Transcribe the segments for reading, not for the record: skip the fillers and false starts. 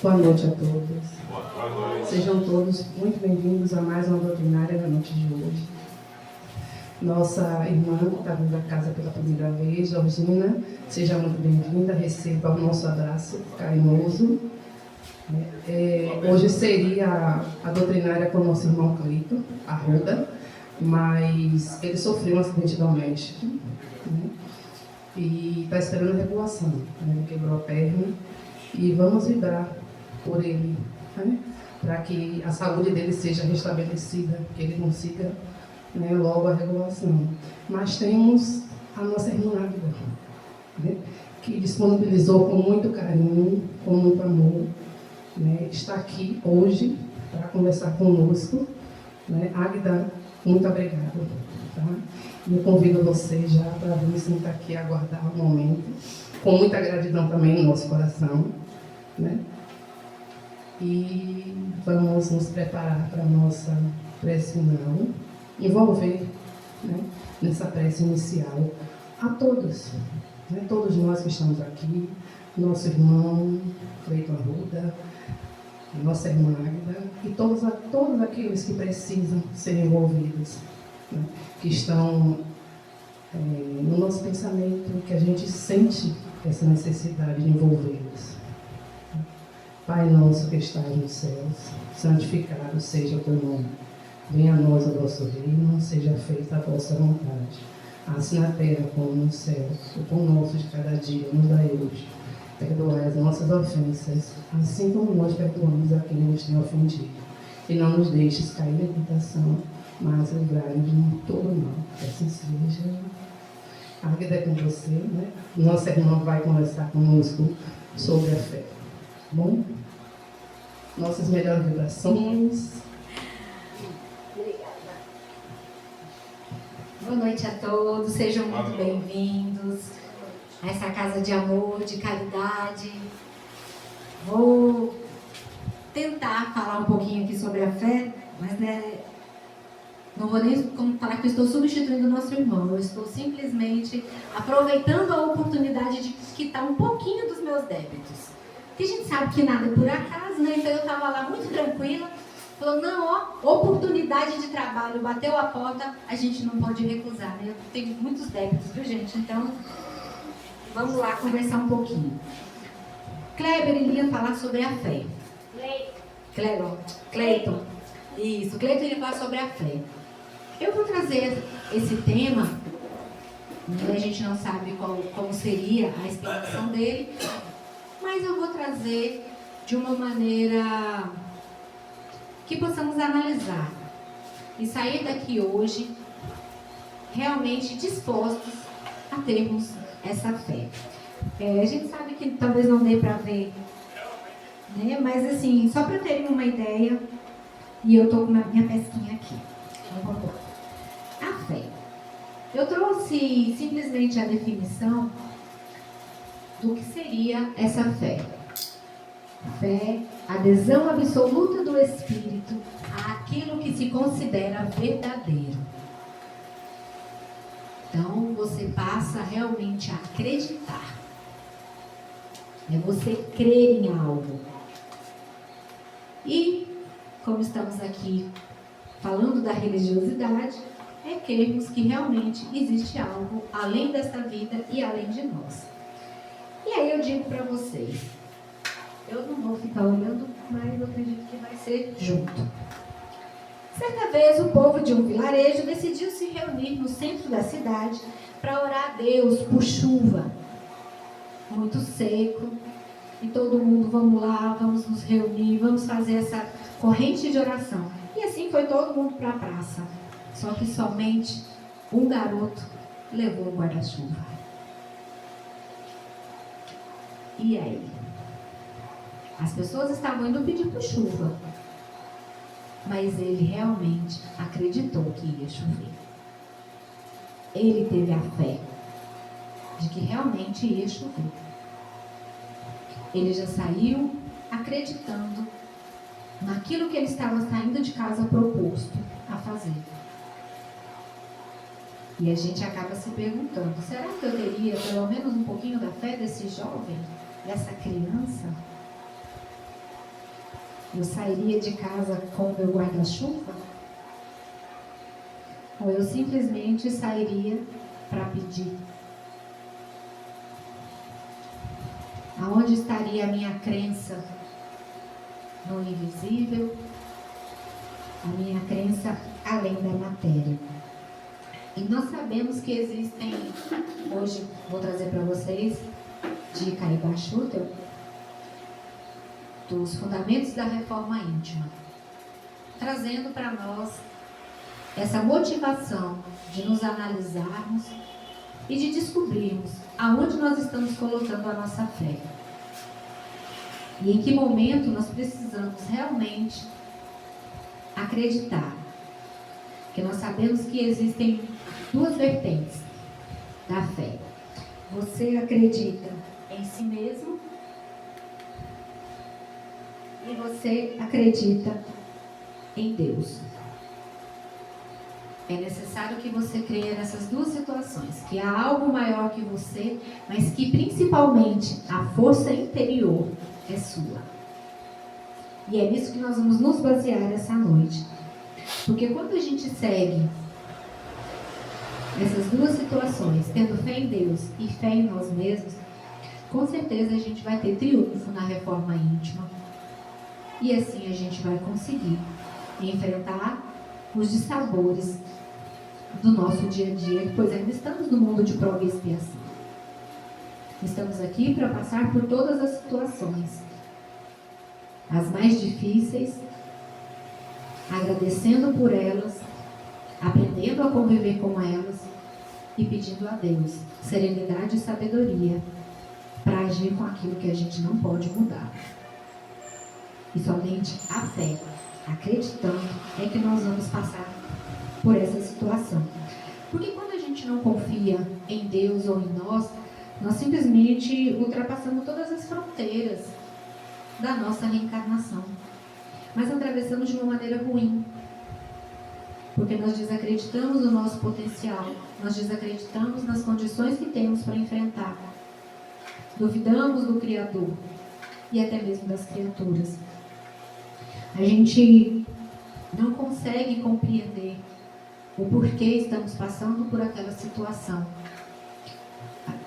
Boa noite a todos. Boa noite. Sejam todos muito bem-vindos a mais uma doutrinária da noite de hoje. Nossa irmã que está vindo à casa pela primeira vez, Georgina, seja muito bem-vinda, receba o nosso abraço carinhoso. Hoje seria a doutrinária com o nosso irmão Cleito, Arruda, mas ele sofreu um acidente doméstico, né? E está esperando a regulação, né? Ele quebrou a perna e vamos vibrar por ele, né? Para que a saúde dele seja restabelecida, que ele consiga, né, logo a regulação. Mas temos a nossa irmã Águida, né, que disponibilizou com muito carinho, com muito amor, né, está aqui hoje para conversar conosco, né? Águida, muito obrigada. Tá? E eu convido você já para vir sentar aqui e aguardar o momento, com muita gratidão também no nosso coração, né? E vamos nos preparar para a nossa prece final, envolver, né, nessa prece inicial a todos, né, todos nós que estamos aqui, nosso irmão Cleiton Arruda, nossa irmã Águida e todos aqueles que precisam ser envolvidos, né, que estão no nosso pensamento, que a gente sente essa necessidade de envolvê-los. Pai nosso que estás nos céus, santificado seja o teu nome. Venha a nós o vosso reino, seja feita a vossa vontade, assim na terra como no céu. O pão nosso de cada dia nos dai hoje. Perdoai as nossas ofensas, assim como nós perdoamos a quem nos tem ofendido. E não nos deixes cair na tentação, mas livrai-nos de todo mal. Que assim seja. A vida é com você, né? Nossa irmã vai conversar conosco sobre a fé. Bom? Nossas melhores vibrações. Obrigada. Boa noite a todos, sejam muito bem-vindos a essa casa de amor, de caridade. Vou tentar falar um pouquinho aqui sobre a fé, mas não vou nem falar que eu estou substituindo o nosso irmão. Eu estou simplesmente aproveitando a oportunidade de quitar um pouquinho dos meus débitos. Porque a gente sabe que nada é por acaso, né? Então eu estava lá muito tranquila. Falou, não, ó, oportunidade de trabalho, bateu a porta, a gente não pode recusar, né? Eu tenho muitos débitos, viu, gente? Então, vamos lá conversar um pouquinho. Kleber, ele ia falar sobre a fé. Cleiton. Isso, Cleiton ia falar sobre a fé. Eu vou trazer esse tema, né? A gente não sabe como seria a explicação dele, mas eu vou trazer de uma maneira que possamos analisar e sair daqui hoje realmente dispostos a termos essa fé. A gente sabe que talvez não dê para ver, né? Mas assim, só para terem uma ideia, e eu estou com a minha pesquinha aqui. Então, vamos lá. A fé. Eu trouxe simplesmente a definição do que seria essa fé. Fé, adesão absoluta do espírito àquilo que se considera verdadeiro. Então, você passa realmente a acreditar. É você crer em algo. E, como estamos aqui falando da religiosidade, é crermos que realmente existe algo além desta vida e além de nós. E aí eu digo para vocês, eu não vou ficar olhando, mas eu acredito que vai ser junto. Certa vez, o povo de um vilarejo decidiu se reunir no centro da cidade para orar a Deus por chuva. Muito seco. E todo mundo, vamos lá, vamos nos reunir, vamos fazer essa corrente de oração. E assim foi todo mundo para a praça. Só que somente um garoto levou o guarda-chuva. E aí? As pessoas estavam indo pedir por chuva, mas ele realmente acreditou que ia chover. Ele teve a fé de que realmente ia chover. Ele já saiu acreditando naquilo que ele estava saindo de casa proposto a fazer. E a gente acaba se perguntando, será que eu teria pelo menos um pouquinho da fé desse jovem, dessa criança? eu sairia de casa com o meu guarda-chuva? Ou eu simplesmente sairia para pedir? Aonde estaria a minha crença? No invisível? A minha crença além da matéria? E nós sabemos que existem, hoje vou trazer para vocês, de Caiba Schutel, dos fundamentos da reforma íntima, trazendo para nós essa motivação de nos analisarmos e de descobrirmos aonde nós estamos colocando a nossa fé. E em que momento nós precisamos realmente acreditar. Porque nós sabemos que existem duas vertentes da fé. Você acredita em si mesmo e você acredita em Deus. É necessário que você creia nessas duas situações, que há algo maior que você, mas que principalmente a força interior é sua. E é nisso que nós vamos nos basear essa noite. Porque quando a gente segue essas duas situações, tendo fé em Deus e fé em nós mesmos, com certeza a gente vai ter triunfo na reforma íntima. E assim a gente vai conseguir enfrentar os dissabores do nosso dia a dia, pois ainda estamos no mundo de prova e expiação. Estamos aqui para passar por todas as situações, as mais difíceis, agradecendo por elas, aprendendo a conviver com elas e pedindo a Deus serenidade e sabedoria para agir com aquilo que a gente não pode mudar. E somente a fé, acreditando, é que nós vamos passar por essa situação. Porque quando a gente não confia em Deus ou em nós simplesmente ultrapassamos todas as fronteiras da nossa reencarnação. Mas atravessamos de uma maneira ruim. Porque nós desacreditamos no nosso potencial, nós desacreditamos nas condições que temos para enfrentar. Duvidamos do Criador e até mesmo das criaturas. A gente não consegue compreender o porquê estamos passando por aquela situação.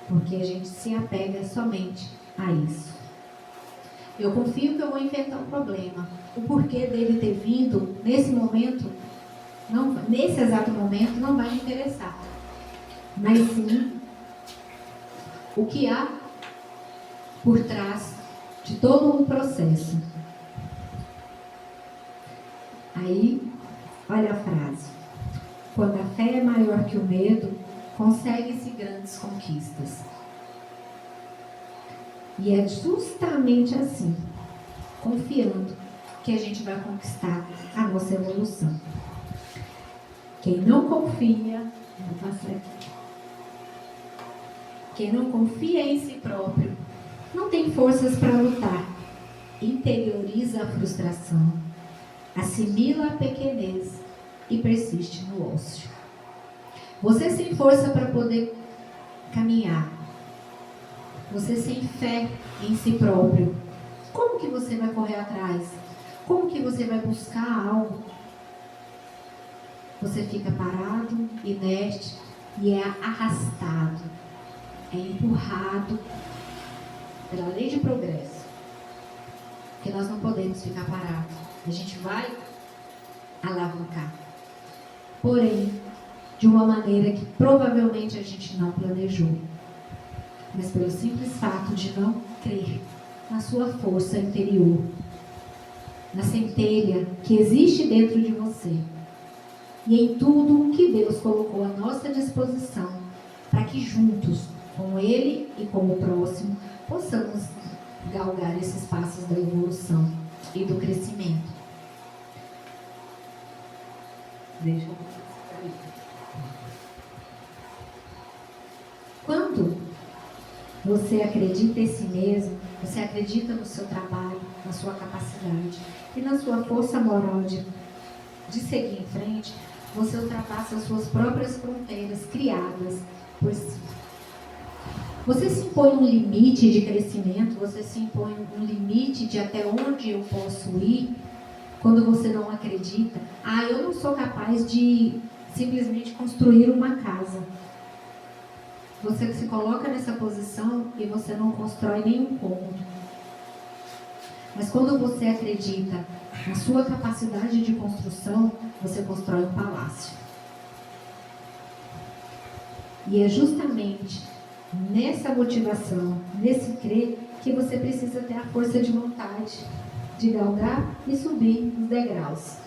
Porque a gente se apega somente a isso. Eu confio que eu vou enfrentar um problema. O porquê dele ter vindo nesse momento, nesse exato momento, não vai me interessar. Mas sim, o que há por trás de todo um processo. Aí, olha a frase. Quando a fé é maior que o medo, consegue-se grandes conquistas. E é justamente assim, confiando, que a gente vai conquistar a nossa evolução. Quem não confia, vou passar aqui. Quem não confia em si próprio, não tem forças para lutar, interioriza a frustração, assimila a pequenez e persiste no ócio. Você sem força para poder caminhar, você sem fé em si próprio, como que você vai correr atrás? Como que você vai buscar algo? Você fica parado, inerte e é arrastado, é empurrado pela lei de progresso. Porque nós não podemos ficar parados. A gente vai alavancar. Porém, de uma maneira que provavelmente a gente não planejou. Mas pelo simples fato de não crer na sua força interior, na centelha que existe dentro de você e em tudo que Deus colocou à nossa disposição para que juntos, com Ele e com o próximo, possamos galgar esses passos da evolução e do crescimento. Deixa eu... Quando você acredita em si mesmo, você acredita no seu trabalho, na sua capacidade e na sua força moral de seguir em frente, você ultrapassa as suas próprias fronteiras criadas por si. Você se impõe um limite de crescimento, você se impõe um limite de até onde eu posso ir, quando você não acredita. Ah, eu não sou capaz de simplesmente construir uma casa. Você se coloca nessa posição e você não constrói nenhum cômodo. Mas quando você acredita na sua capacidade de construção, você constrói um palácio. E é justamente nessa motivação, nesse crer, que você precisa ter a força de vontade de galgar e subir os degraus.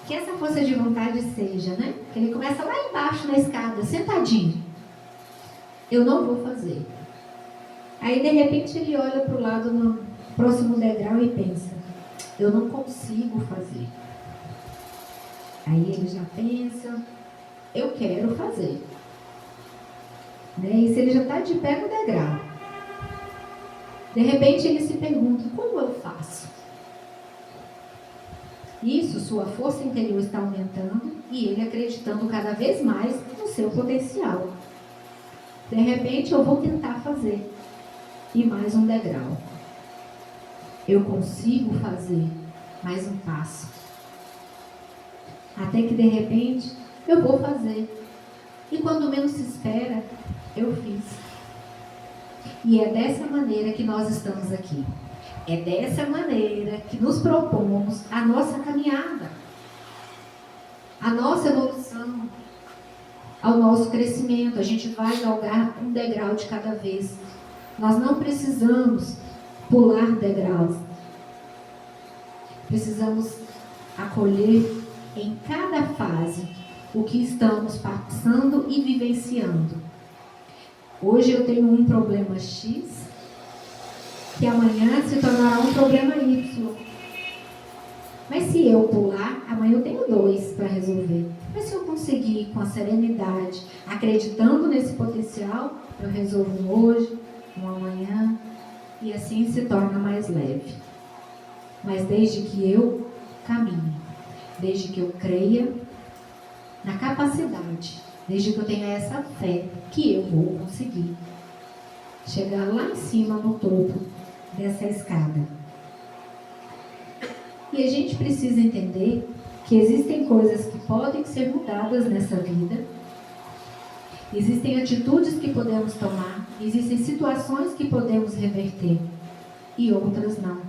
Que essa força de vontade seja, né? Que ele começa lá embaixo na escada, sentadinho. Eu não vou fazer. Aí, de repente, ele olha para o lado no próximo degrau e pensa, eu não consigo fazer. Aí ele já pensa, eu quero fazer. Né? E se ele já está de pé no degrau, de repente ele se pergunta, como eu faço? Isso, sua força interior está aumentando e ele acreditando cada vez mais no seu potencial. De repente eu vou tentar fazer. E mais um degrau. Eu consigo fazer mais um passo. Até que de repente eu vou fazer. E quando menos se espera, eu fiz. E é dessa maneira que nós estamos aqui. É dessa maneira que nos propomos a nossa caminhada, a nossa evolução, ao nosso crescimento. A gente vai galgar um degrau de cada vez. Nós não precisamos pular degraus. Precisamos acolher em cada fase o que estamos passando e vivenciando. Hoje eu tenho um problema X, que amanhã se tornará um problema Y. Mas se eu pular, amanhã eu tenho 2 para resolver. Mas se eu conseguir com a serenidade, acreditando nesse potencial, eu resolvo um hoje, um amanhã, e assim se torna mais leve. Mas desde que eu caminhe, desde que eu creia na capacidade, desde que eu tenha essa fé que eu vou conseguir chegar lá em cima no topo dessa escada. E a gente precisa entender que existem coisas que podem ser mudadas nessa vida, existem atitudes que podemos tomar, existem situações que podemos reverter e outras não.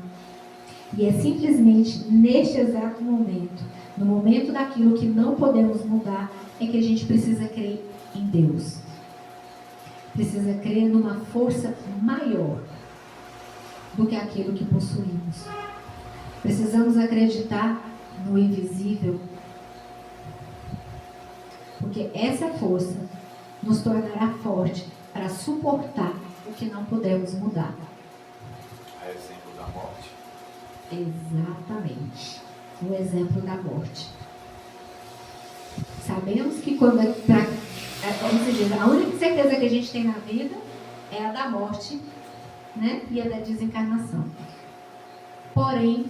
E é simplesmente neste exato momento, no momento daquilo que não podemos mudar, é que a gente precisa crer em Deus. Precisa crer numa força maior do que aquilo que possuímos. Precisamos acreditar no invisível, porque essa força nos tornará forte para suportar o que não podemos mudar. É exemplo da morte? Exatamente. O exemplo da morte. Sabemos que quando como se diz, a única certeza que a gente tem na vida é a da morte, né? E a da desencarnação. Porém,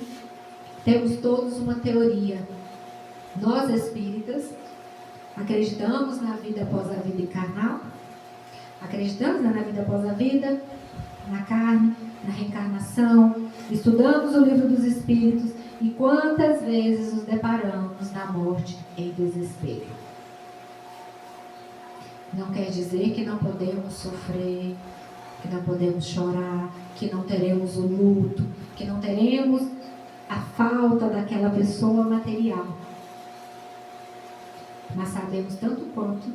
temos todos uma teoria. Nós espíritas acreditamos na vida após a vida carnal, acreditamos na vida após a vida, na carne, na reencarnação, estudamos o livro dos espíritos e quantas vezes nos deparamos na morte em desespero. Não quer dizer que não podemos sofrer, que não podemos chorar, que não teremos o luto, que não teremos a falta daquela pessoa material. Mas sabemos tanto quanto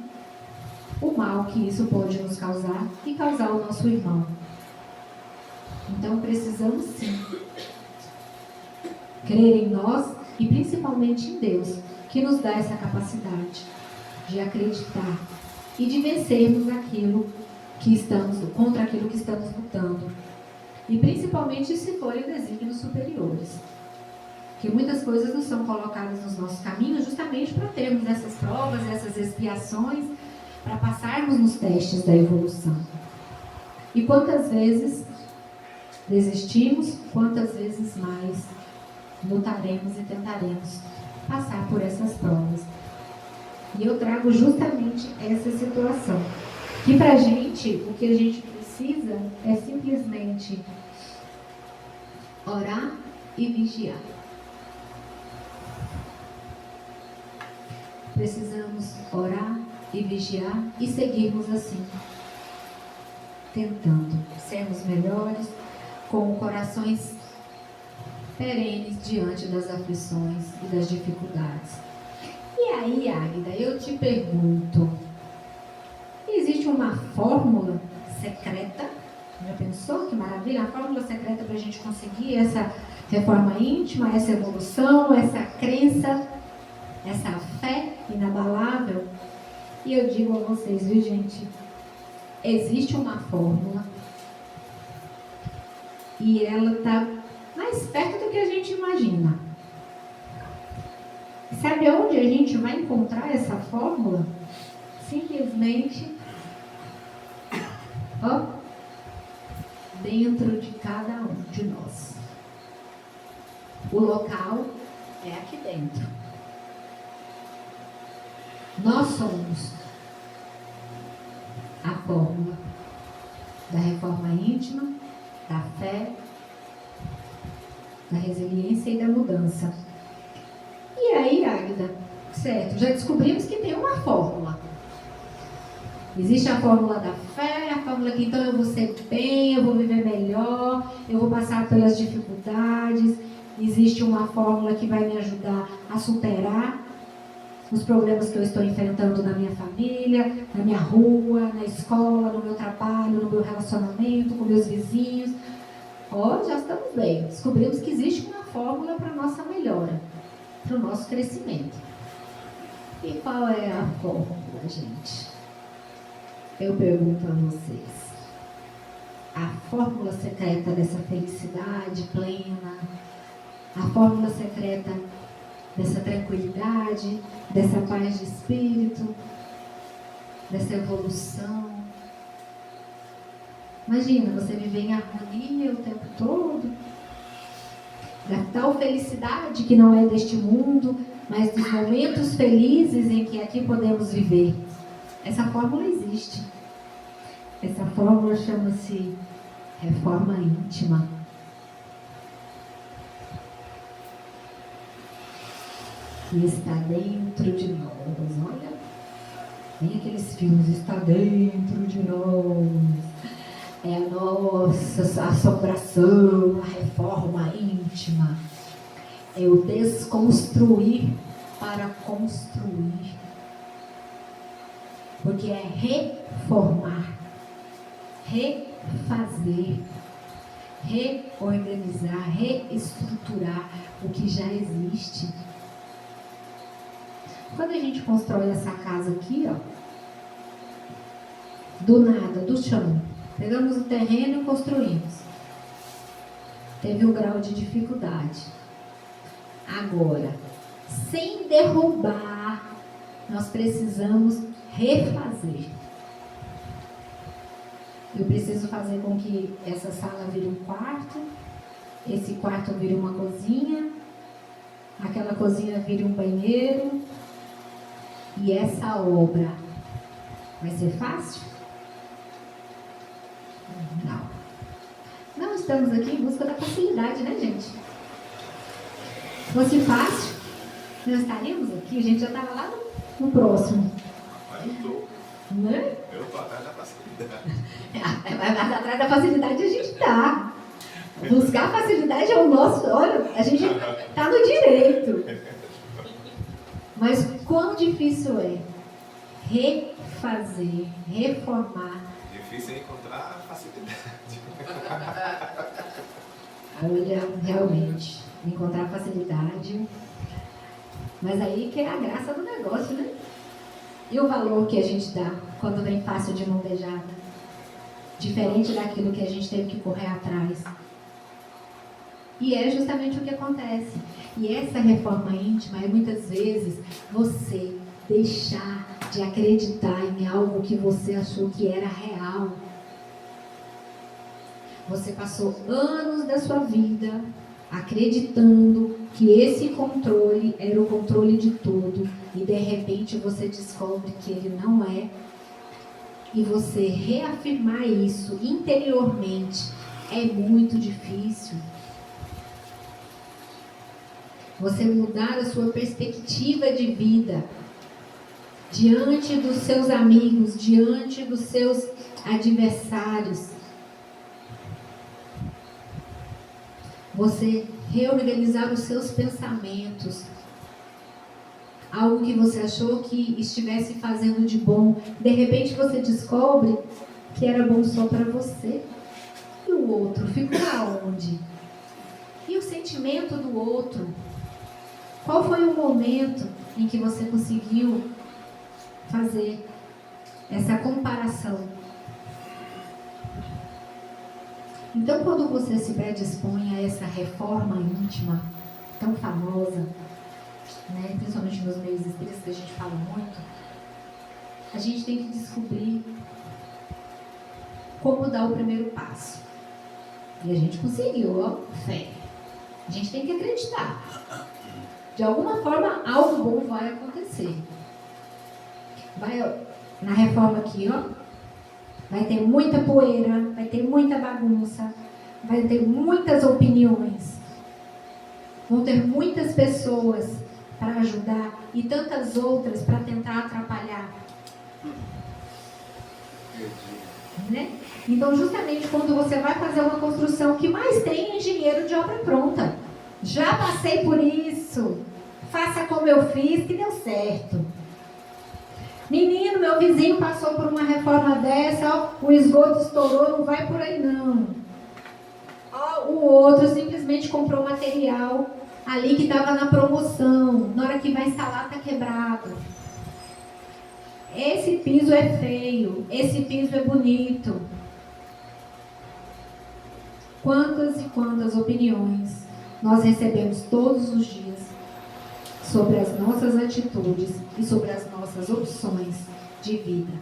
o mal que isso pode nos causar e causar ao nosso irmão. Então precisamos sim crer em nós e principalmente em Deus, que nos dá essa capacidade de acreditar e de vencermos contra aquilo que estamos lutando. E principalmente se forem desígnios superiores. Que muitas coisas não são colocadas nos nossos caminhos justamente para termos essas provas, essas expiações, para passarmos nos testes da evolução. E quantas vezes desistimos, quantas vezes mais lutaremos e tentaremos passar por essas provas. E eu trago justamente essa situação. Que pra gente, o que a gente precisa é simplesmente orar e vigiar. Precisamos orar e vigiar e seguirmos assim, tentando sermos melhores, com corações perenes diante das aflições e das dificuldades. E aí, Águida, eu te pergunto, existe uma fórmula secreta? Já pensou que maravilha? A fórmula secreta para a gente conseguir essa reforma íntima, essa evolução, essa crença, essa fé inabalável? E eu digo a vocês, viu, gente? Existe uma fórmula e ela está mais perto do que a gente imagina. Sabe onde a gente vai encontrar essa fórmula? Simplesmente dentro de cada um de nós. O local é aqui dentro. Nós somos a fórmula da reforma íntima, da fé, da resiliência e da mudança. E aí, Águida, certo, já descobrimos que tem uma fórmula. Existe a fórmula da fé, a fórmula que então eu vou ser bem, eu vou viver melhor, eu vou passar pelas dificuldades. Existe uma fórmula que vai me ajudar a superar os problemas que eu estou enfrentando na minha família, na minha rua, na escola, no meu trabalho, no meu relacionamento, com meus vizinhos. Já estamos bem. Descobrimos que existe uma fórmula para a nossa melhora, para o nosso crescimento. E qual é a fórmula, gente? Eu pergunto a vocês. A fórmula secreta dessa felicidade plena, a fórmula secreta dessa tranquilidade, dessa paz de espírito, dessa evolução. Imagina, você viver em harmonia o tempo todo, da tal felicidade que não é deste mundo, mas dos momentos felizes em que aqui podemos viver. Essa fórmula existe. Essa fórmula chama-se reforma íntima. E está dentro de nós. Olha, nem aqueles filmes, está dentro de nós. É a nossa assombração, a reforma íntima. É o desconstruir para construir. Porque é reformar, refazer, reorganizar, reestruturar o que já existe. Quando a gente constrói essa casa aqui, do nada, do chão, pegamos o terreno e construímos. Teve um grau de dificuldade. Agora, sem derrubar, nós precisamos refazer. Eu preciso fazer com que essa sala vire um quarto, esse quarto vire uma cozinha, aquela cozinha vire um banheiro. E essa obra vai ser fácil? Não. Não estamos aqui em busca da facilidade, né, gente? Se fosse fácil, nós estaríamos aqui, a gente já estava lá no próximo. Mas eu estou. Né? Eu estou atrás da facilidade. Mas atrás da facilidade a gente está. Buscar facilidade é o nosso. Olha, a gente está no direito. Mas quão difícil é refazer, reformar. Difícil é encontrar facilidade. Olha, realmente, encontrar facilidade. Mas aí que é a graça do negócio, né? E o valor que a gente dá quando vem fácil de mão beijada? Diferente daquilo que a gente teve que correr atrás. E é justamente o que acontece. E essa reforma íntima é muitas vezes você deixar de acreditar em algo que você achou que era real. Você passou anos da sua vida acreditando que esse controle era o controle de tudo e de repente você descobre que ele não é. E você reafirmar isso interiormente é muito difícil. Você mudar a sua perspectiva de vida diante dos seus amigos, diante dos seus adversários. Você reorganizar os seus pensamentos. Algo que você achou que estivesse fazendo de bom, de repente você descobre que era bom só para você. E o outro ficou aonde? E o sentimento do outro? Qual foi o momento em que você conseguiu fazer essa comparação? Então, quando você se predispõe a essa reforma íntima tão famosa, né, principalmente nos meios espíritas que a gente fala muito, a gente tem que descobrir como dar o primeiro passo. E a gente conseguiu, ó, fé. A gente tem que acreditar. De alguma forma, algo bom vai acontecer. Vai, na reforma aqui, ó, vai ter muita poeira, vai ter muita bagunça, vai ter muitas opiniões, vão ter muitas pessoas para ajudar e tantas outras para tentar atrapalhar. Né? Então, justamente quando você vai fazer uma construção, o que mais tem é engenheiro de obra pronta. Já passei por isso. Faça como eu fiz, que deu certo. Menino, meu vizinho passou por uma reforma dessa, ó, o esgoto estourou, não vai por aí não. Ó, o outro simplesmente comprou material ali que estava na promoção. Na hora que vai instalar, está quebrado. Esse piso é feio, esse piso é bonito. Quantas e quantas opiniões nós recebemos todos os dias sobre as nossas atitudes e sobre as nossas opções de vida.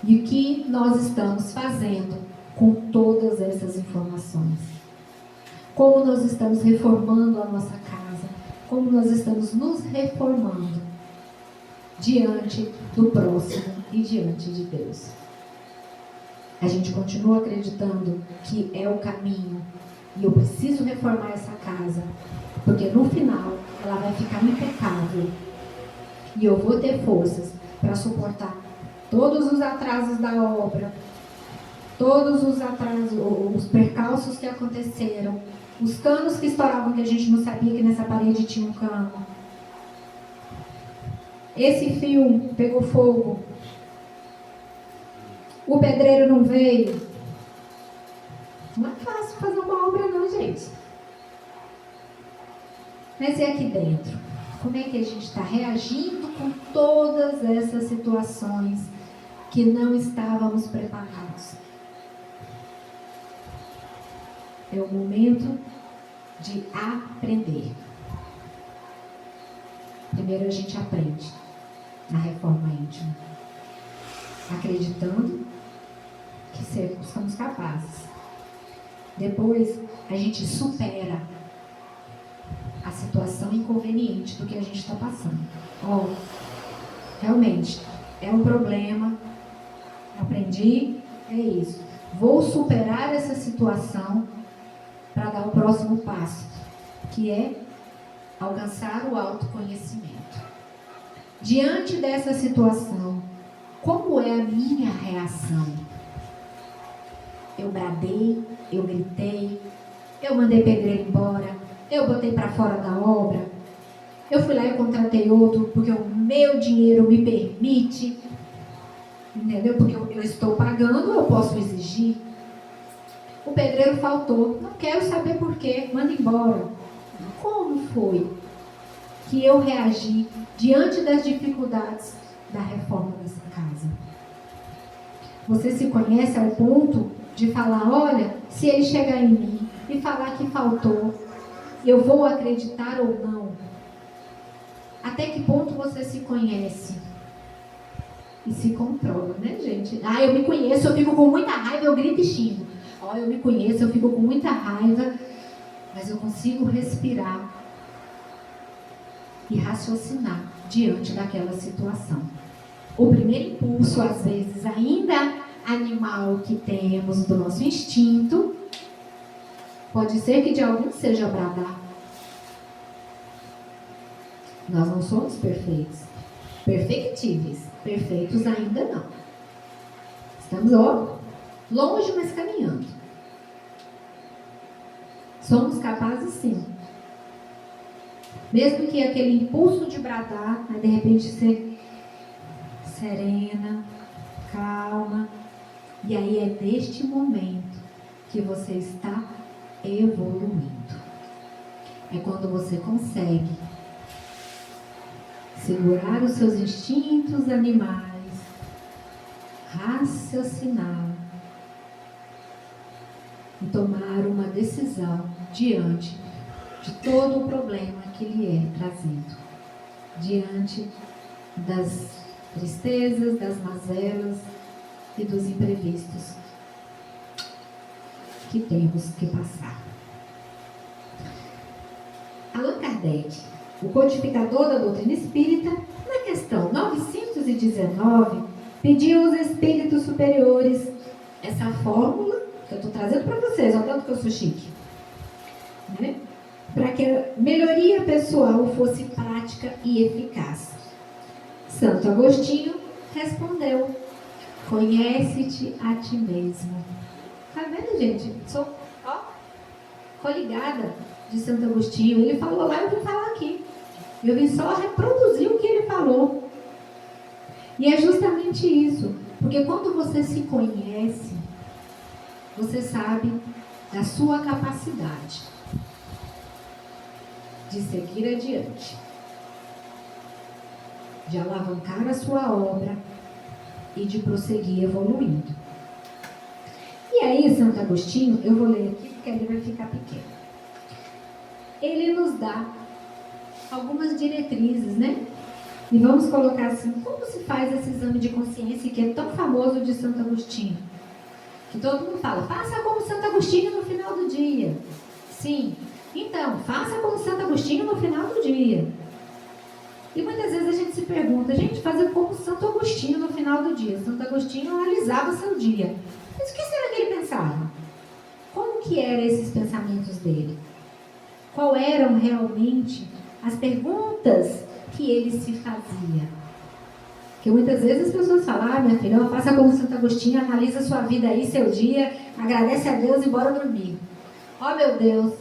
E o que nós estamos fazendo com todas essas informações? Como nós estamos reformando a nossa casa? Como nós estamos nos reformando diante do próximo e diante de Deus? A gente continua acreditando que é o caminho e eu preciso reformar essa casa, porque no final ela vai ficar impecável e eu vou ter forças para suportar todos os atrasos da obra, todos os atrasos, os percalços que aconteceram, os canos que estouravam que a gente não sabia que nessa parede tinha um cano. Esse fio pegou fogo. O pedreiro não veio. Não é fácil fazer uma obra não, gente. Mas é aqui dentro. Como é que a gente está reagindo com todas essas situações que não estávamos preparados? É o momento de aprender. Primeiro a gente aprende na reforma íntima, acreditando que somos capazes. Depois a gente supera a situação inconveniente do que a gente está passando. Ó, realmente é um problema, aprendi, é isso. Vou superar essa situação para dar o próximo passo, que é alcançar o autoconhecimento. Diante dessa situação, como é a minha reação? Eu bradei, eu gritei, eu mandei pedreiro embora, eu botei para fora da obra, eu fui lá e contratei outro porque o meu dinheiro me permite, entendeu? Porque eu estou pagando, eu posso exigir. O pedreiro faltou, não quero saber por quê, manda embora. Como foi que eu reagi diante das dificuldades da reforma dessa casa? Você se conhece ao ponto de falar, olha, se ele chegar em mim e falar que faltou, eu vou acreditar ou não? Até que ponto você se conhece? E se controla, né, gente? Ah, eu me conheço, eu fico com muita raiva, eu grito e xingo. Ó, eu me conheço, eu fico com muita raiva, mas eu consigo respirar e raciocinar diante daquela situação. o primeiro impulso, às vezes ainda animal que temos do nosso instinto, pode ser que de algum seja bradar. Nós não somos perfeitos, perfectíveis, perfeitos ainda não. Estamos longe, mas caminhando. Somos capazes sim. Mesmo que aquele impulso de bradar, de repente ser serena, calma. E aí é neste momento que você está evoluindo. É quando você consegue segurar os seus instintos animais, raciocinar e tomar uma decisão diante de todo o problema que lhe é trazido, diante das tristezas, das mazelas e dos imprevistos que temos que passar. Allan Kardec, o codificador da doutrina espírita, na questão 919, pediu aos espíritos superiores essa fórmula que eu estou trazendo para vocês, olha tanto que eu sou chique, né? Para que a melhoria pessoal fosse prática e eficaz. Santo Agostinho respondeu: conhece-te a ti mesmo. Tá vendo, gente? Sou coligada de Santo Agostinho. Ele falou lá, eu vim falar aqui. Eu vim só reproduzir o que ele falou. E é justamente isso. Porque quando você se conhece, você sabe da sua capacidade de seguir adiante, de alavancar a sua obra e de prosseguir evoluindo. E aí, Santo Agostinho, eu vou ler aqui porque ele vai ficar pequeno. Ele nos dá algumas diretrizes, né? E vamos colocar assim, como se faz esse exame de consciência que é tão famoso de Santo Agostinho? Que todo mundo fala, faça como Santo Agostinho no final do dia. Sim, então, faça como Santo Agostinho no final do dia. E muitas vezes a gente se pergunta, gente, fazer como Santo Agostinho no final do dia. Santo Agostinho analisava seu dia. Mas o que será que ele pensava? Como que eram esses pensamentos dele? Qual eram realmente as perguntas que ele se fazia? Porque muitas vezes as pessoas falam, minha filha, faça como Santo Agostinho, analisa sua vida aí, seu dia, agradece a Deus e bora dormir. Meu Deus,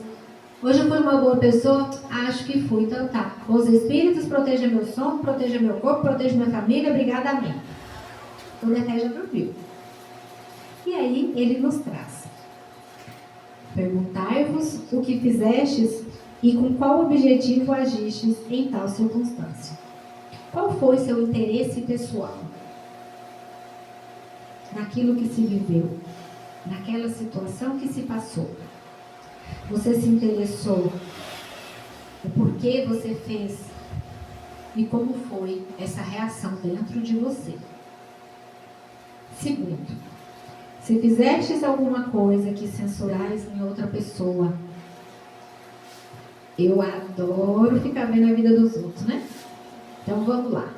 hoje eu fui uma boa pessoa? Acho que fui, então tá. Os espíritos protejam meu sono, protejam meu corpo, protejam minha família, obrigada a mim. Tudo até já dormiu. E aí ele nos traz: perguntai-vos o que fizestes e com qual objetivo agistes em tal circunstância. Qual foi seu interesse pessoal naquilo que se viveu, naquela situação que se passou? Você se interessou o porquê você fez e como foi essa reação dentro de você? Segundo, se fizestes alguma coisa que censurais em outra pessoa. Eu adoro ficar vendo a vida dos outros, né? Então vamos lá.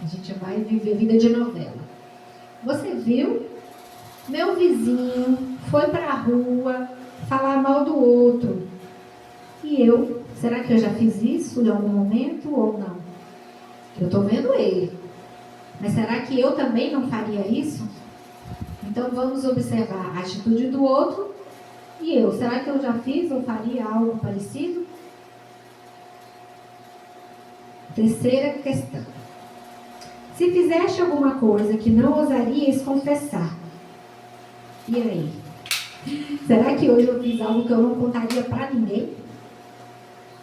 A gente vai viver vida de novela. Você viu? Meu vizinho foi para a rua falar mal do outro. E eu? Será que eu já fiz isso em algum momento ou não? Eu estou vendo ele. Mas será que eu também não faria isso? Então vamos observar a atitude do outro e eu. Será que eu já fiz ou faria algo parecido? Terceira questão. Se fizeste alguma coisa que não ousarias confessar, e aí? Será que hoje eu fiz algo que eu não contaria para ninguém?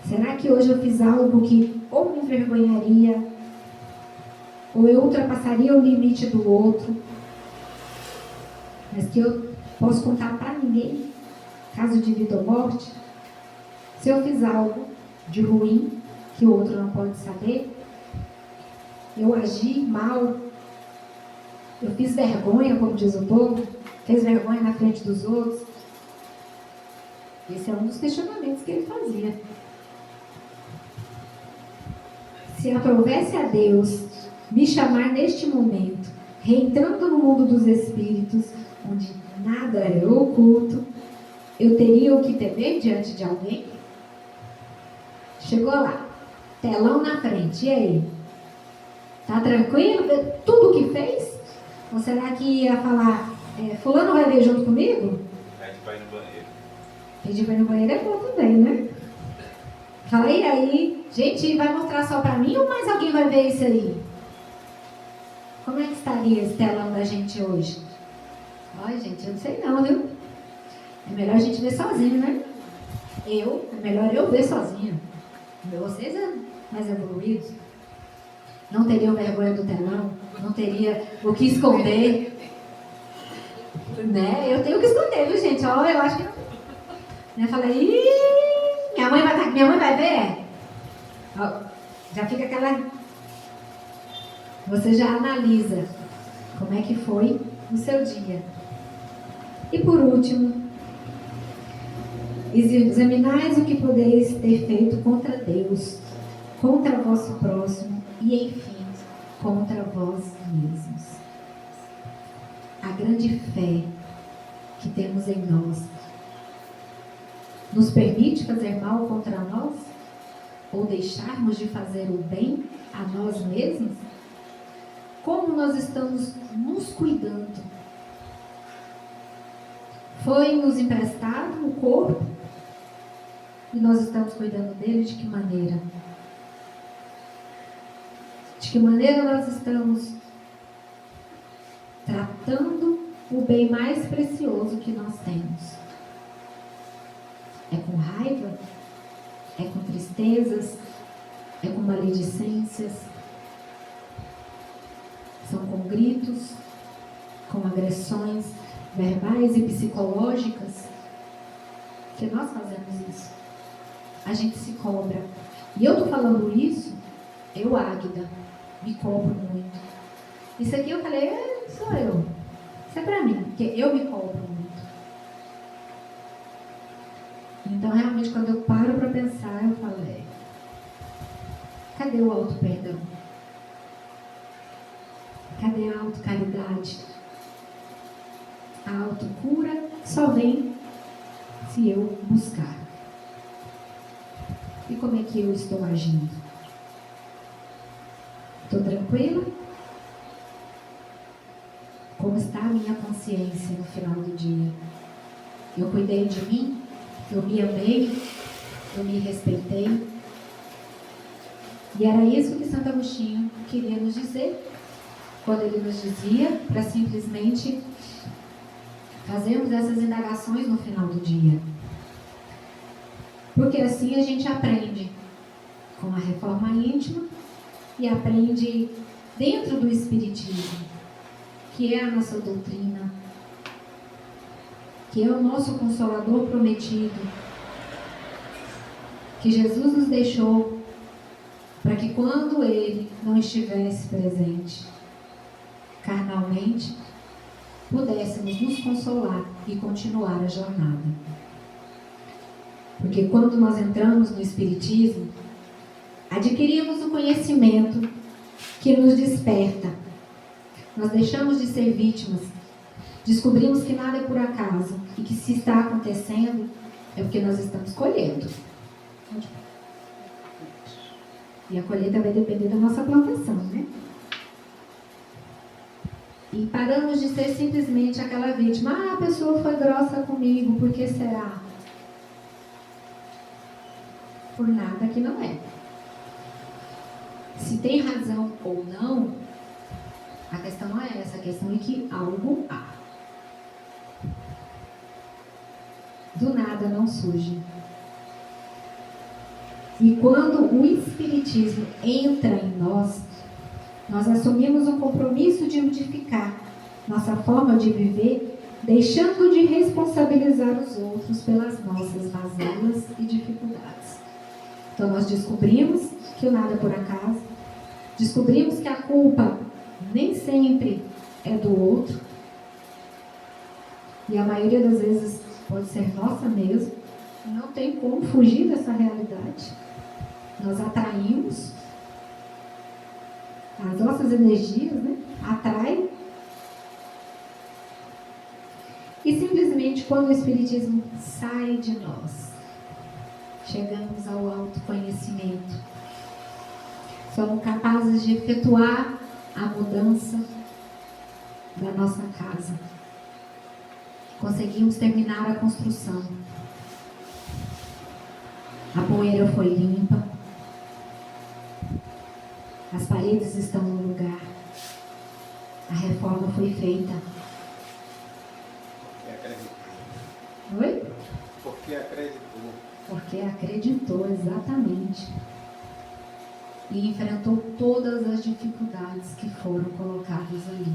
Será que hoje eu fiz algo que ou me envergonharia, ou eu ultrapassaria o limite do outro, mas que eu posso contar para ninguém, caso de vida ou morte? Se eu fiz algo de ruim, que o outro não pode saber, eu agi mal, eu fiz vergonha, como diz o povo, fez vergonha na frente dos outros. Esse é um dos questionamentos que ele fazia. Se aprovesse a Deus me chamar neste momento, reentrando no mundo dos espíritos, onde nada é oculto, eu teria o que temer diante de alguém? Chegou lá, telão na frente, e aí? Tá tranquilo? Tudo o que fez? Ou será que ia falar, fulano vai ver junto comigo? Pede pra ir no banheiro. Pedir pra ir no banheiro é bom também, né? Fala, e aí? Gente, vai mostrar só pra mim ou mais alguém vai ver isso aí? Como é que estaria esse telão da gente hoje? Olha, gente, eu não sei não, viu? É melhor a gente ver sozinho, né? É melhor eu ver sozinho. Vocês são mais evoluídos. Não teriam vergonha do telão, não teria o que esconder. Né? Eu tenho o que esconder, viu, gente? Ó, eu acho que... Né? Fala, minha mãe vai ver? Ó, já fica aquela... Você já analisa como é que foi o seu dia. E por último, examinais o que podeis ter feito contra Deus, contra vosso próximo e, enfim, contra vós mesmos. A grande fé que temos em nós nos permite fazer mal contra nós? Ou deixarmos de fazer o bem a nós mesmos? Como nós estamos nos cuidando? Foi nos emprestado o corpo e nós estamos cuidando dele de que maneira? De que maneira nós estamos tratando o bem mais precioso que nós temos? É com raiva? É com tristezas? É com maledicências? São com gritos? Com agressões verbais e psicológicas? Que nós fazemos isso. A gente se cobra. E eu tô falando isso, eu, Águida, me cobro muito. Isso aqui eu falei, sou eu. Isso é pra mim, porque eu me cobro muito. Então, realmente, quando eu paro para pensar, eu falo, cadê o auto-perdão? Cadê a autocaridade? A autocura só vem se eu buscar. E como é que eu estou agindo? Estou tranquila? Como está a minha consciência no final do dia? Eu cuidei de mim? Eu me amei? Eu me respeitei? E era isso que Santo Agostinho queria nos dizer, quando ele nos dizia para simplesmente fazermos essas indagações no final do dia. Porque assim a gente aprende com a reforma íntima e aprende dentro do Espiritismo, que é a nossa doutrina, que é o nosso Consolador prometido, que Jesus nos deixou para que quando Ele não estivesse presente carnalmente, pudéssemos nos consolar e continuar a jornada. Porque quando nós entramos no Espiritismo, adquirimos o conhecimento que nos desperta. Nós deixamos de ser vítimas. Descobrimos que nada é por acaso e que se está acontecendo é porque nós estamos colhendo. E a colheita vai depender da nossa plantação, né? E paramos de ser simplesmente aquela vítima. A pessoa foi grossa comigo, por que será? Por nada que não é. Se tem razão ou não, a questão não é essa, a questão é que algo há. Do nada não surge. E quando o Espiritismo entra em nós, nós assumimos o compromisso de modificar nossa forma de viver, deixando de responsabilizar os outros pelas nossas mazelas e dificuldades. Então nós descobrimos que o nada é por acaso, descobrimos que a culpa nem sempre é do outro, e a maioria das vezes pode ser nossa mesmo, não tem como fugir dessa realidade. Nós atraímos as nossas energias, né, atraem. E simplesmente quando o Espiritismo sai de nós, chegamos ao autoconhecimento, somos capazes de efetuar a mudança da nossa casa. Conseguimos terminar a construção. A poeira foi limpa. As paredes estão no lugar. A reforma foi feita. Porque acreditou. Oi? Porque acreditou. Porque acreditou, exatamente. E enfrentou todas as dificuldades que foram colocadas ali.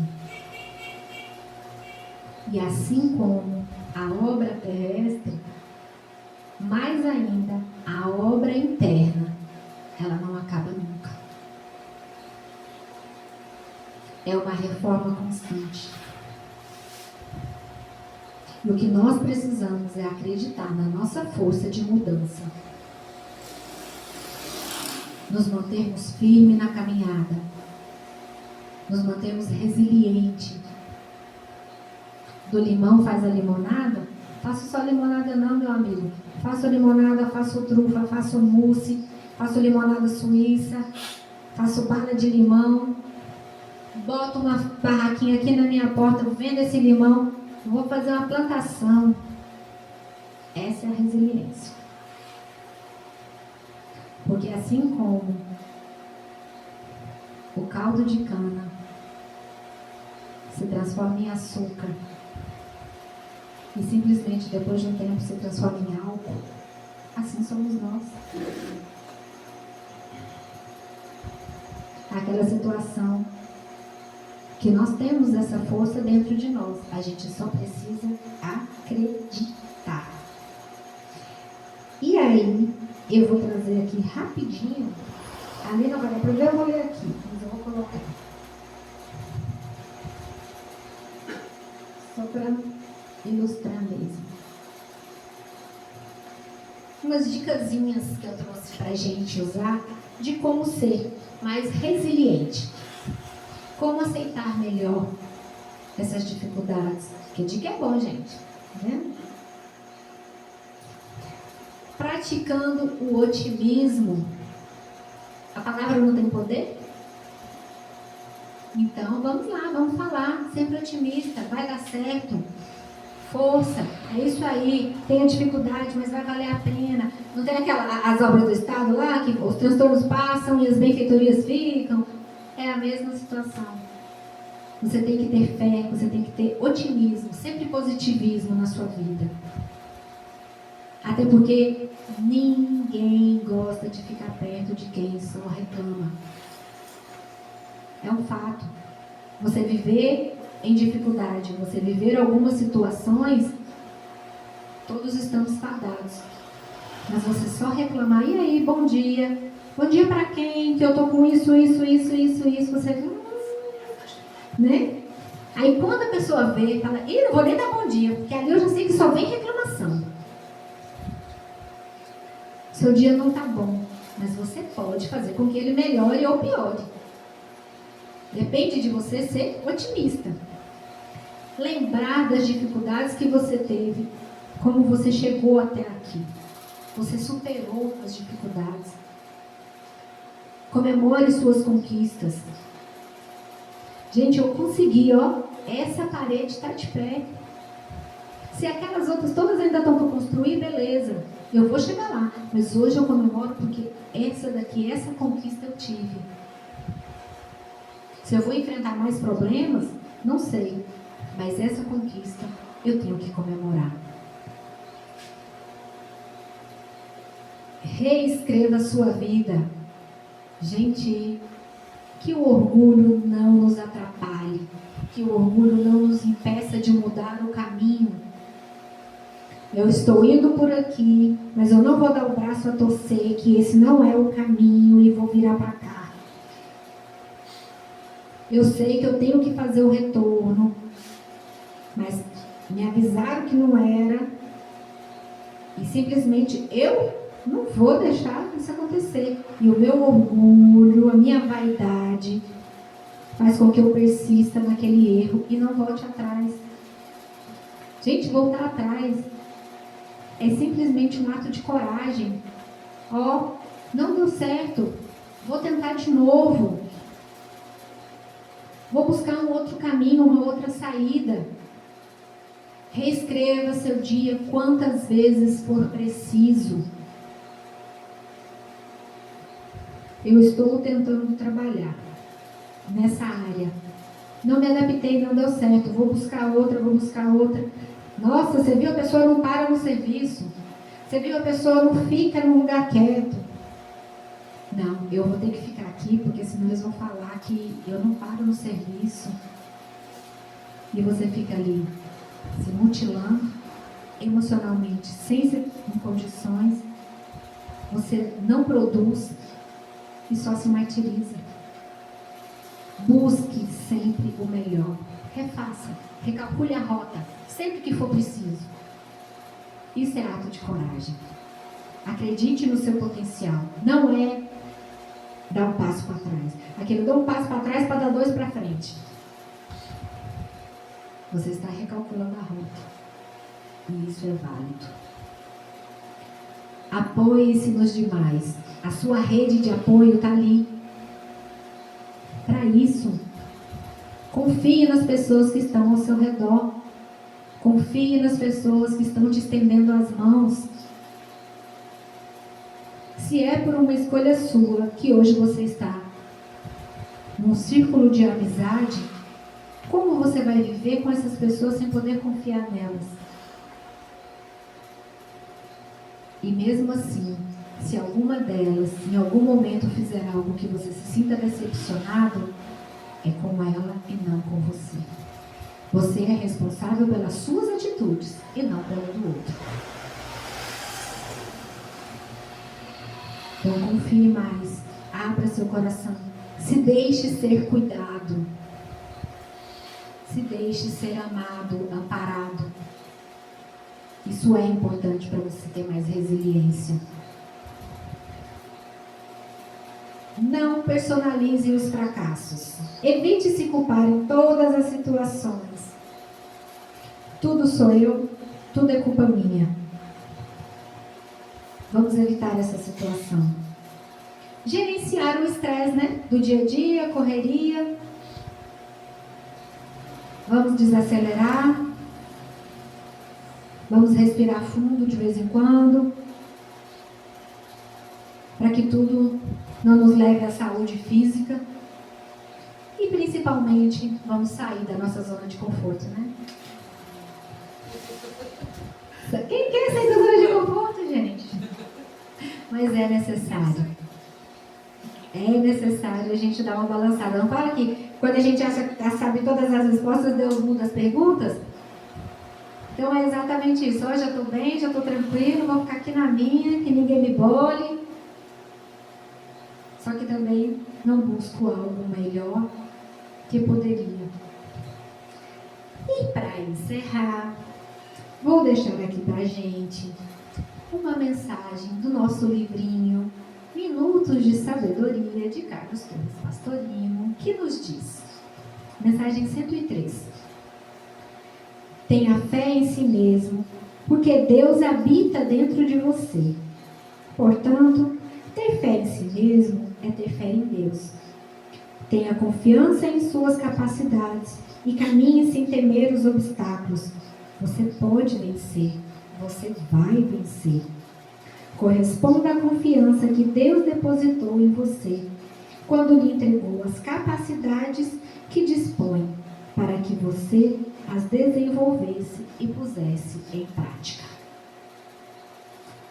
E assim como a obra terrestre, mais ainda a obra interna, ela não acaba nunca. É uma reforma constante. E o que nós precisamos é acreditar na nossa força de mudança. Nos mantermos firmes na caminhada. Nos mantermos resilientes. Do limão faz a limonada? Faço só limonada não, meu amigo. Faço limonada, faço trufa, faço mousse, faço limonada suíça, faço bala de limão. Boto uma barraquinha aqui na minha porta, vendo esse limão. Vou fazer uma plantação. Essa é a resiliência. Porque assim como o caldo de cana se transforma em açúcar e simplesmente depois de um tempo se transforma em álcool, assim somos nós. Aquela situação que nós temos essa força dentro de nós, a gente só precisa acreditar. E aí, eu vou trazer aqui rapidinho, ali não vai dar para ver, eu vou ler aqui, mas eu vou colocar. Só para ilustrar mesmo. Umas dicasinhas que eu trouxe para a gente usar de como ser mais resiliente. Como aceitar melhor essas dificuldades. Que dica é bom, gente. Tá vendo? Praticando o otimismo. A palavra não tem poder? Então, vamos lá, vamos falar. Sempre otimista, vai dar certo. Força, é isso aí. Tem dificuldade, mas vai valer a pena. Não tem as obras do Estado lá, que os transtornos passam e as benfeitorias ficam. É a mesma situação. Você tem que ter fé, você tem que ter otimismo, sempre positivismo na sua vida. Até porque ninguém gosta de ficar perto de quem só reclama. É um fato. Você viver em dificuldade, você viver algumas situações, todos estamos fadados. Mas você só reclamar, e aí, bom dia. Bom dia para quem? Que eu tô com isso. Você, né? Aí quando a pessoa vê, fala, não vou nem dar bom dia, porque ali eu já sei que só vem reclamação. Seu dia não tá bom, mas você pode fazer com que ele melhore ou piore. Depende de você ser otimista. Lembrar das dificuldades que você teve, como você chegou até aqui. Você superou as dificuldades. Comemore suas conquistas. Gente, eu consegui, ó. Essa parede está de pé. Se aquelas outras todas ainda estão para construir, beleza. Eu vou chegar lá. Mas hoje eu comemoro porque essa daqui, essa conquista eu tive. Se eu vou enfrentar mais problemas, não sei. Mas essa conquista eu tenho que comemorar. Reescreva a sua vida. Gente, que o orgulho não nos atrapalhe. Que o orgulho não nos impeça de mudar o caminho. Eu estou indo por aqui, mas eu não vou dar o braço a torcer que esse não é o caminho e vou virar para cá. Eu sei que eu tenho que fazer o retorno, mas me avisaram que não era e simplesmente eu não vou deixar isso acontecer. E o meu orgulho, a minha vaidade faz com que eu persista naquele erro e não volte atrás. Gente, voltar atrás é simplesmente um ato de coragem. Ó, não deu certo, vou tentar de novo. Vou buscar um outro caminho, uma outra saída. Reescreva seu dia quantas vezes for preciso. Eu estou tentando trabalhar nessa área. Não me adaptei, não deu certo. Vou buscar outra, vou buscar outra. Nossa, você viu, a pessoa não para no serviço. Você viu, a pessoa não fica num lugar quieto. Não, eu vou ter que ficar aqui, porque senão eles vão falar que eu não paro no serviço. E você fica ali, se mutilando emocionalmente, sem ser em condições. Você não produz e só se martiriza. Busque sempre o melhor. Refaça, recalcule a rota, sempre que for preciso. Isso é ato de coragem. Acredite no seu potencial. Não é dar um passo para trás. Aquele dá um passo para trás para dar dois para frente. Você está recalculando a rota. E isso é válido. Apoie-se nos demais. A sua rede de apoio está ali. Para isso, confie nas pessoas que estão ao seu redor. Confie nas pessoas que estão te estendendo as mãos. Se é por uma escolha sua que hoje você está num círculo de amizade, como você vai viver com essas pessoas sem poder confiar nelas? E mesmo assim, se alguma delas em algum momento fizer algo que você se sinta decepcionado, é com ela e não com você. Você é responsável pelas suas atitudes e não pela do outro. Então confie mais, abra seu coração, se deixe ser cuidado, se deixe ser amado, amparado. Isso é importante para você ter mais resiliência. Não personalize os fracassos. Evite se culpar em todas as situações. Tudo sou eu, tudo é culpa minha. Vamos evitar essa situação. Gerenciar o estresse, né? Do dia a dia, correria. Vamos desacelerar. Vamos respirar fundo de vez em quando. Para que tudo não nos leve à saúde física. E principalmente, vamos sair da nossa zona de conforto, né? Quem quer sair da zona de conforto, gente? Mas é necessário. É necessário a gente dar uma balançada. Não fala que quando a gente acha que sabe todas as respostas, Deus muda as perguntas? Então é exatamente isso. Hoje eu estou bem, já estou tranquilo, vou ficar aqui na minha, que ninguém me bole. Só que também não busco algo melhor que poderia. E para encerrar, vou deixar aqui para a gente uma mensagem do nosso livrinho Minutos de Sabedoria, de Carlos Torres Pastorino, que nos diz, mensagem 103. Tenha fé em si mesmo, porque Deus habita dentro de você. Portanto, ter fé em si mesmo é ter fé em Deus. Tenha confiança em suas capacidades e caminhe sem temer os obstáculos. Você pode vencer, você vai vencer. Corresponda à confiança que Deus depositou em você, quando lhe entregou as capacidades que dispõe, para que você as desenvolvesse e pusesse em prática.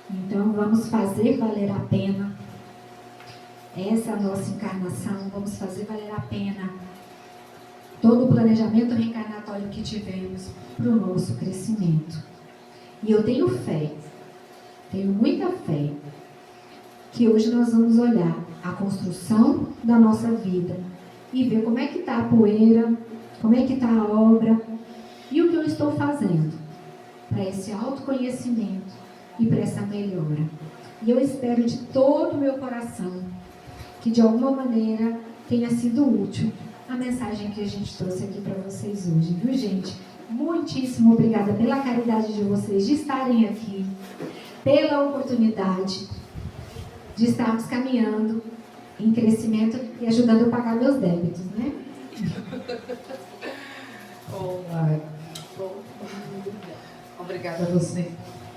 Então, vamos fazer valer a pena essa nossa encarnação, vamos fazer valer a pena todo o planejamento reencarnatório que tivemos para o nosso crescimento. E eu tenho fé, tenho muita fé, que hoje nós vamos olhar a construção da nossa vida e ver como é que está a poeira, como é que está a obra e o que eu estou fazendo para esse autoconhecimento e para essa melhora. E eu espero de todo o meu coração que de alguma maneira tenha sido útil a mensagem que a gente trouxe aqui para vocês hoje, viu, gente? Muitíssimo obrigada pela caridade de vocês de estarem aqui, pela oportunidade de estarmos caminhando em crescimento e ajudando a pagar meus débitos, né? Olá. Obrigada a você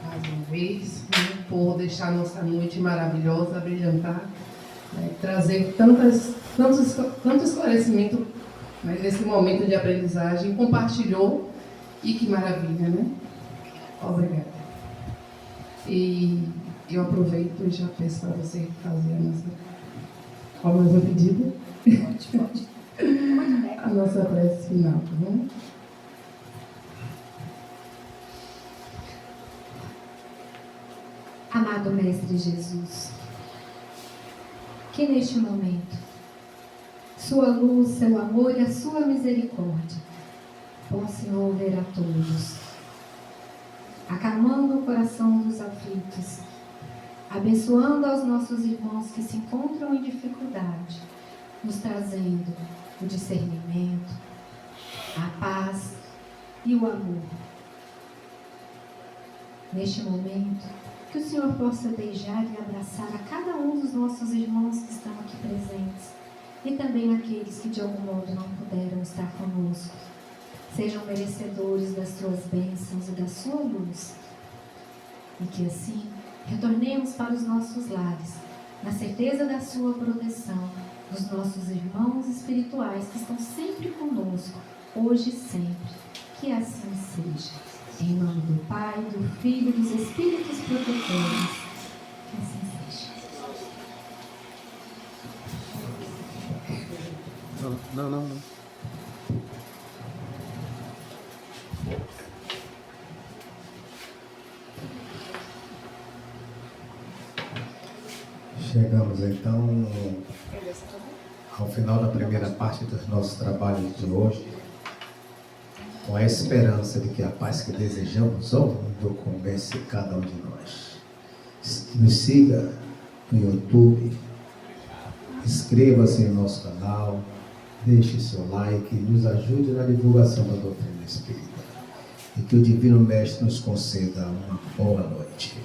mais uma vez, né, por deixar a nossa noite maravilhosa brilhantar, né, trazer tanto esclarecimento, né, nesse momento de aprendizagem. Compartilhou e que maravilha, né? Obrigada. E eu aproveito e já peço para você fazer a nossa... Qual mais um pedido? Pode. A nossa prece final, tá bom? Amado Mestre Jesus, que neste momento sua luz, seu amor e a sua misericórdia possam envolver a todos, acalmando o coração dos aflitos, abençoando aos nossos irmãos que se encontram em dificuldade, nos trazendo o discernimento, a paz e o amor. Neste momento, que o Senhor possa beijar e abraçar a cada um dos nossos irmãos que estão aqui presentes e também aqueles que de algum modo não puderam estar conosco. Sejam merecedores das suas bênçãos e da sua luz. E que assim retornemos para os nossos lares, na certeza da sua proteção, dos nossos irmãos espirituais que estão sempre conosco, hoje e sempre. Que assim seja. Em nome do Pai, do Filho e dos Espíritos protetores. Que assim seja. Não. Chegamos então ao final da primeira parte dos nossos trabalhos de hoje, com a esperança de que a paz que desejamos ao mundo comece cada um de nós. Nos siga no YouTube, inscreva-se em nosso canal, deixe seu like e nos ajude na divulgação da doutrina espírita. E que o Divino Mestre nos conceda uma boa noite.